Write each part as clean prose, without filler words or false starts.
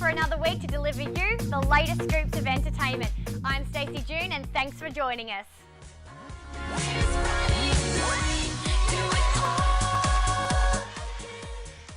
for another week to deliver you the latest scoops of entertainment. I'm Stacey June and thanks for joining us.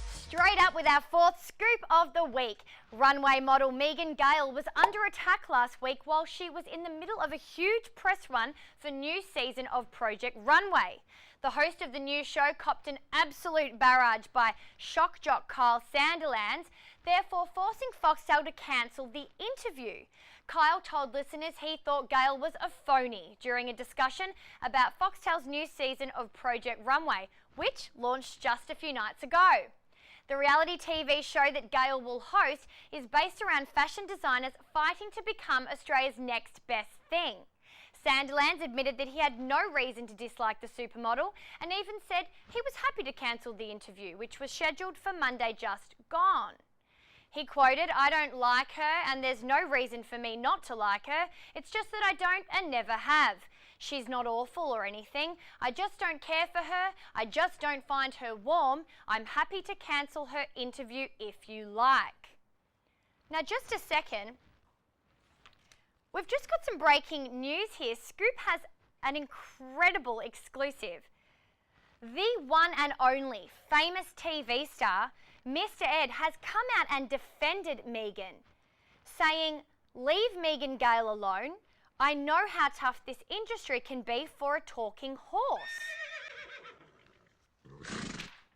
Straight up with our fourth scoop of the week. Runway model Megan Gale was under attack last week while she was in the middle of a huge press run for new season of Project Runway. The host of the new show copped an absolute barrage by shock jock Kyle Sandilands, therefore forcing Foxtel to cancel the interview. Kyle told listeners he thought Gale was a phony during a discussion about Foxtel's new season of Project Runway, which launched just a few nights ago. The reality TV show that Gale will host is based around fashion designers fighting to become Australia's next best thing. Sandilands admitted that he had no reason to dislike the supermodel and even said he was happy to cancel the interview, which was scheduled for Monday just gone. He quoted, "I don't like her and there's no reason for me not to like her. It's just that I don't and never have. She's not awful or anything. I just don't care for her. I just don't find her warm. I'm happy to cancel her interview if you like." Now just a second. We've just got some breaking news here. Scoop has an incredible exclusive. The one and only famous TV star, Mr. Ed, has come out and defended Megan, saying, "Leave Megan Gale alone. I know how tough this industry can be for a talking horse."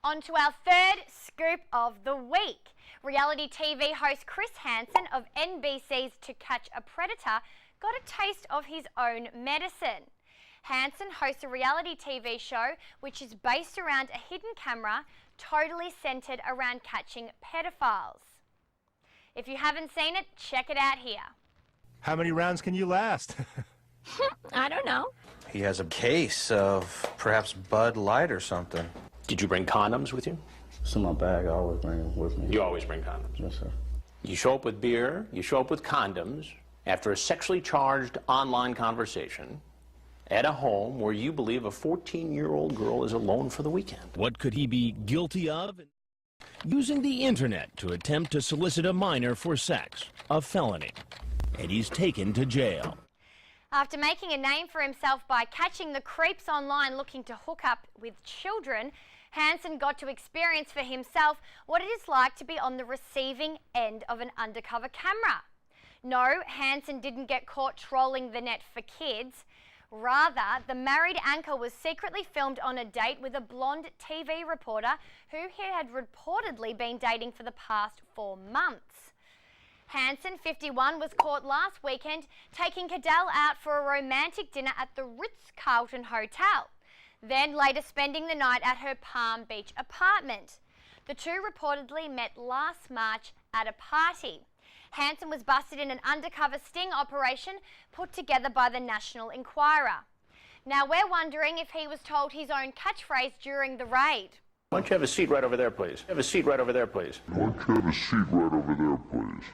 On to our third scoop of the week. Reality TV host Chris Hansen of NBC's To Catch a Predator got a taste of his own medicine. Hansen hosts a reality TV show which is based around a hidden camera totally centred around catching pedophiles. If you haven't seen it, check it out here. How many rounds can you last? I don't know. He has a case of perhaps Bud Light or something. Did you bring condoms with you? It's in my bag. I always bring them with me. You always bring condoms? Yes, sir. You show up with beer, you show up with condoms after a sexually charged online conversation at a home where you believe a 14-year-old girl is alone for the weekend. What could he be guilty of? Using the internet to attempt to solicit a minor for sex, a felony. And he's taken to jail. After making a name for himself by catching the creeps online looking to hook up with children, Hansen got to experience for himself what it is like to be on the receiving end of an undercover camera. No, Hansen didn't get caught trolling the net for kids. Rather, the married anchor was secretly filmed on a date with a blonde TV reporter who he had reportedly been dating for the past 4 months. Hansen, 51, was caught last weekend taking Adele out for a romantic dinner at the Ritz-Carlton Hotel, then later spending the night at her Palm Beach apartment. The two reportedly met last March at a party. Hansen was busted in an undercover sting operation put together by the National Enquirer. Now we're wondering if he was told his own catchphrase during the raid. Why don't you have a seat right over there, please? Have a seat right over there, please. Why don't you have a seat right over there, please?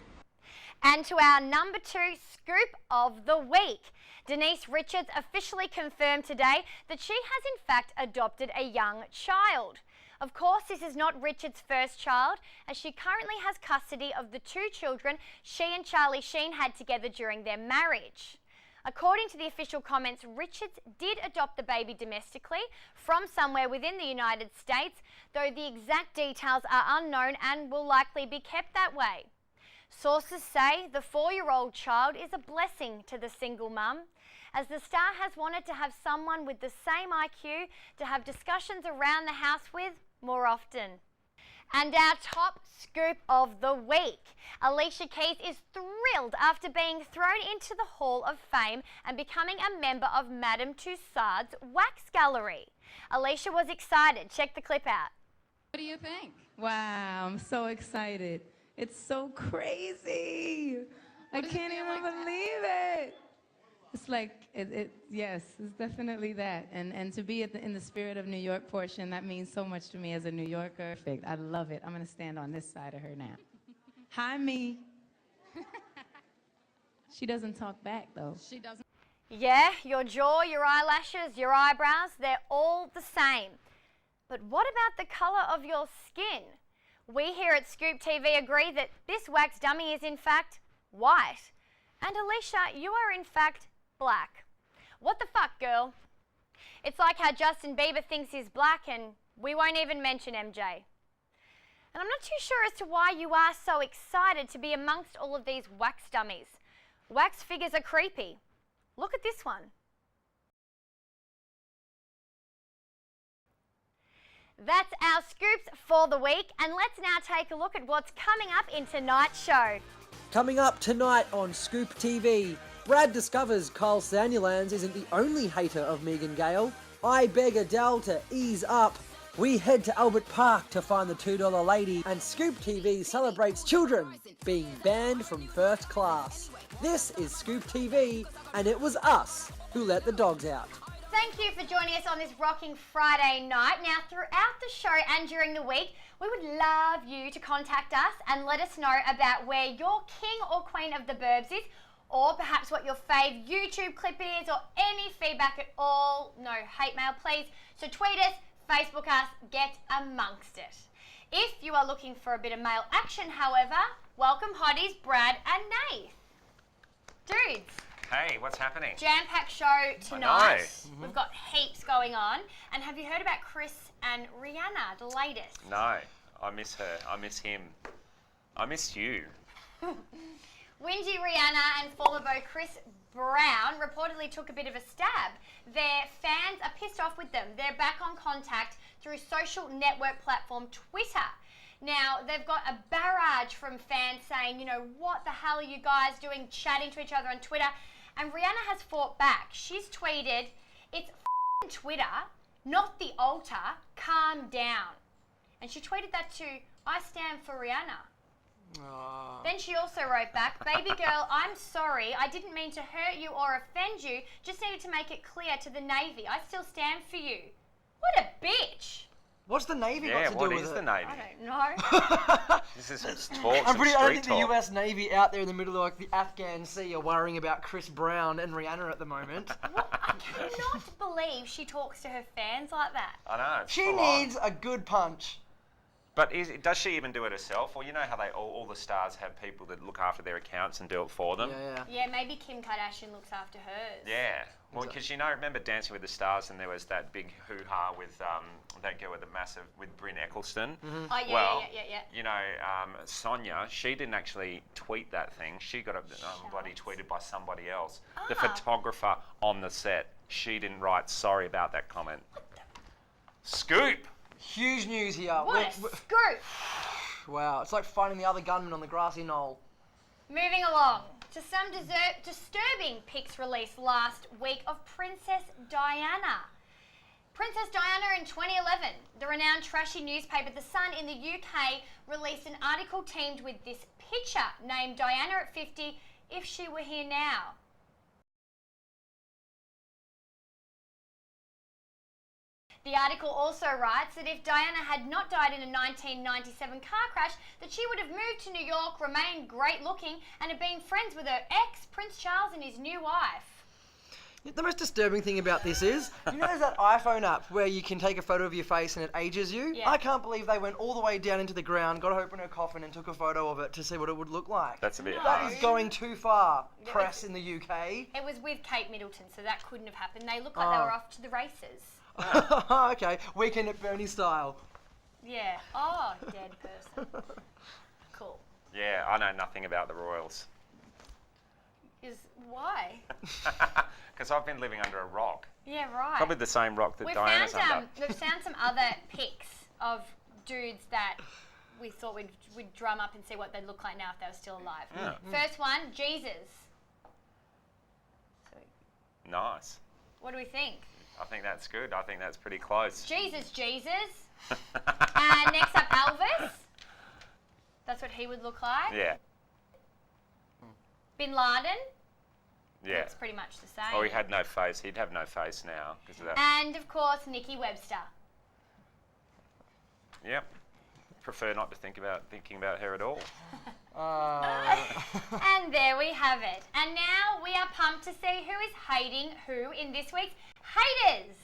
And to our number 2 scoop of the week. Denise Richards officially confirmed today that she has in fact adopted a young child. Of course, this is not Richards' first child, as she currently has custody of the 2 children she and Charlie Sheen had together during their marriage. According to the official comments, Richards did adopt the baby domestically from somewhere within the United States, though the exact details are unknown and will likely be kept that way. Sources say the 4-year-old child is a blessing to the single mum, as the star has wanted to have someone with the same IQ to have discussions around the house with more often. And our top scoop of the week. Alicia Keys is thrilled after being thrown into the Hall of Fame and becoming a member of Madame Tussauds Wax Gallery. Alicia was excited. Check the clip out. What do you think? Wow, I'm so excited. It's so crazy. I can't even believe it. It's like, yes, it's definitely that. And to be in the Spirit of New York portion, that means so much to me as a New Yorker. Perfect. I love it. I'm going to stand on this side of her now. Hi, me. She doesn't talk back, though. She doesn't. Yeah, your jaw, your eyelashes, your eyebrows, they're all the same. But what about the colour of your skin? We here at Scoop TV agree that this wax dummy is in fact white. And Alicia, you are in fact black. What the fuck, girl? It's like how Justin Bieber thinks he's black and we won't even mention MJ. And I'm not too sure as to why you are so excited to be amongst all of these wax dummies. Wax figures are creepy. Look at this one. That's our scoops for the week, and let's now take a look at what's coming up in tonight's show. Coming up tonight on Scoop TV, Brad discovers Kyle Sandilands isn't the only hater of Megan Gale. I beg Adele to ease up. We head to Albert Park to find the $2 lady, and Scoop TV celebrates children being banned from first class. This is Scoop TV, and it was us who let the dogs out. Thank you for joining us on this rocking Friday night. Now, throughout the show and during the week, we would love you to contact us and let us know about where your king or queen of the burbs is, or perhaps what your fave YouTube clip is, or any feedback at all. No hate mail, please. So tweet us, Facebook us, get amongst it. If you are looking for a bit of male action, however, welcome hotties Brad and Nath. Dudes. Hey, what's happening? Jam-packed show tonight. We've got heaps going on. And have you heard about Chris and Rihanna, the latest? No, I miss her. I miss him. I miss you. Whingy Rihanna and former beau Chris Brown reportedly took a bit of a stab. Their fans are pissed off with them. They're back on contact through social network platform Twitter. Now, they've got a barrage from fans saying, you know, what the hell are you guys doing chatting to each other on Twitter? And Rihanna has fought back. She's tweeted, it's f***ing Twitter, not the altar, calm down. And she tweeted that to, I stand for Rihanna. Then she also wrote back, baby girl, I'm sorry, I didn't mean to hurt you or offend you, just needed to make it clear to the Navy, I still stand for you. What a bitch. What's the Navy got to do with it? Yeah, what is the Navy? I don't know. This is some talk, I don't think talk. the US Navy out there in the middle of like the Afghan Sea are worrying about Chris Brown and Rihanna at the moment. I cannot believe she talks to her fans like that. I know. She needs a good punch. But does she even do it herself? Or you know how they all the stars have people that look after their accounts and do it for them? Yeah, maybe Kim Kardashian looks after hers. Yeah. Well, because you know, remember Dancing with the Stars, and there was that big hoo-ha with that girl with the massive, with Bryn Eccleston. Oh, yeah, well, yeah. You know, Sonia, she didn't actually tweet that thing. She got it bloody tweeted by somebody else. The photographer on the set. She didn't write sorry about that comment. Scoop! Huge news here. What a scoop! Wow, it's like finding the other gunman on the grassy knoll. Moving along to some disturbing pics released last week of Princess Diana. Princess Diana in 2011, the renowned trashy newspaper The Sun in the UK released an article teamed with this picture named Diana at 50 if she were here now. The article also writes that if Diana had not died in a 1997 car crash, that she would have moved to New York, remained great looking, and have been friends with her ex, Prince Charles, and his new wife. The most disturbing thing about this is, you know there's that iPhone app where you can take a photo of your face and it ages you? Yeah. I can't believe they went all the way down into the ground, got to open her coffin and took a photo of it to see what it would look like. That's a bit That is going too far, press in the UK. It was with Kate Middleton, so that couldn't have happened. They look like they were off to the races. Okay, Weekend at Bernie style. Yeah. Oh, dead person. Cool. Yeah, I know nothing about the royals. Why? Because I've been living under a rock. Yeah, right. Probably the same rock that Diana's under. We've found some other pics of dudes that we thought we'd drum up and see what they'd look like now if they were still alive. Yeah. First one, Jesus. Nice. What do we think? I think that's good. I think that's pretty close. Jesus. And next up, Elvis. That's what he would look like. Yeah. Bin Laden. Yeah. Looks pretty much the same. Oh, he had no face. He'd have no face now because of that. And of course, Nikki Webster. Yep. Prefer not to thinking about her at all. And there we have it. And now we are pumped to see who is hating who in this week's Haters.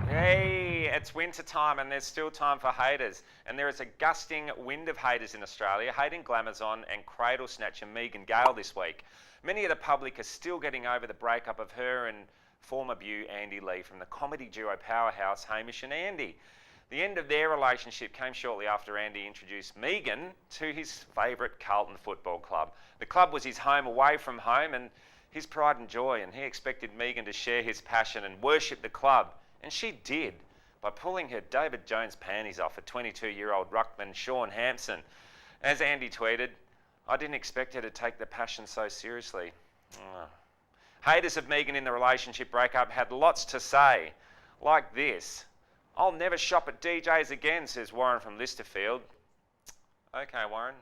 Hey, It's winter time and there's still time for haters. And there is a gusting wind of haters in Australia hating Glamazon and cradle snatcher Megan Gale this week. Many of the public are still getting over the breakup of her and former beau Andy Lee from the comedy duo powerhouse Hamish and Andy. The end of their relationship came shortly after Andy introduced Megan to his favourite Carlton Football Club. The club was his home away from home and his pride and joy, and he expected Megan to share his passion and worship the club. And she did, by pulling her David Jones panties off for 22-year-old ruckman Sean Hansen. As Andy tweeted, "I didn't expect her to take the passion so seriously." Haters of Megan in the relationship breakup had lots to say, like this. "I'll never shop at DJs again," says Warren from Listerfield. Okay, Warren.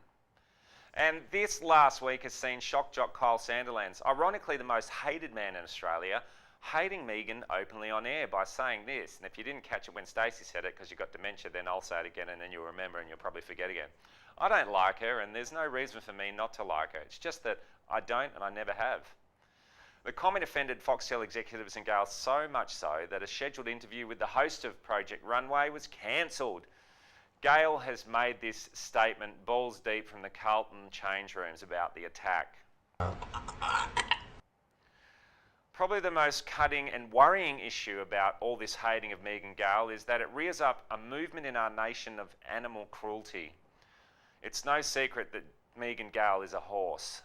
And this last week has seen shock jock Kyle Sandilands, ironically the most hated man in Australia, hating Megan openly on air by saying this. And if you didn't catch it when Stacey said it because you got dementia, then I'll say it again and then you'll remember and you'll probably forget again. "I don't like her and there's no reason for me not to like her. It's just that I don't and I never have." The comment offended Foxtel executives and Gale so much so that a scheduled interview with the host of Project Runway was cancelled. Gale has made this statement balls deep from the Carlton change rooms about the attack. Probably the most cutting and worrying issue about all this hating of Megan Gale is that it rears up a movement in our nation of animal cruelty. It's no secret that Megan Gale is a horse.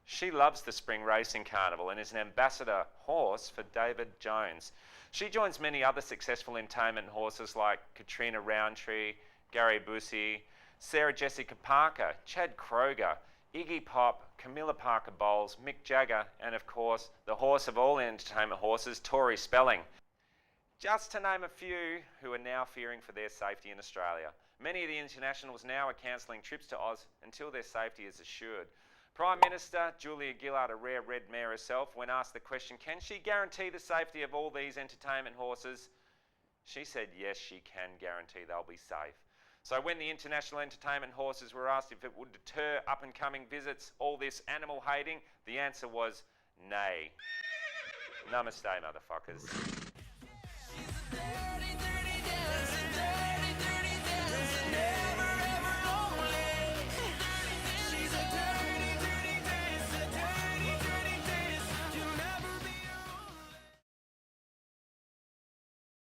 She loves the Spring Racing Carnival and is an ambassador horse for David Jones. She joins many other successful entertainment horses like Katrina Roundtree, Gary Busey, Sarah Jessica Parker, Chad Kroger, Iggy Pop, Camilla Parker Bowles, Mick Jagger, and of course, the horse of all entertainment horses, Tori Spelling. Just to name a few who are now fearing for their safety in Australia. Many of the internationals now are cancelling trips to Oz until their safety is assured. Prime Minister Julia Gillard, a rare red mare herself, when asked the question, can she guarantee the safety of all these entertainment horses? She said yes, she can guarantee they'll be safe. So when the international entertainment horses were asked if it would deter up-and-coming visits, all this animal hating, the answer was nay. Namaste, motherfuckers.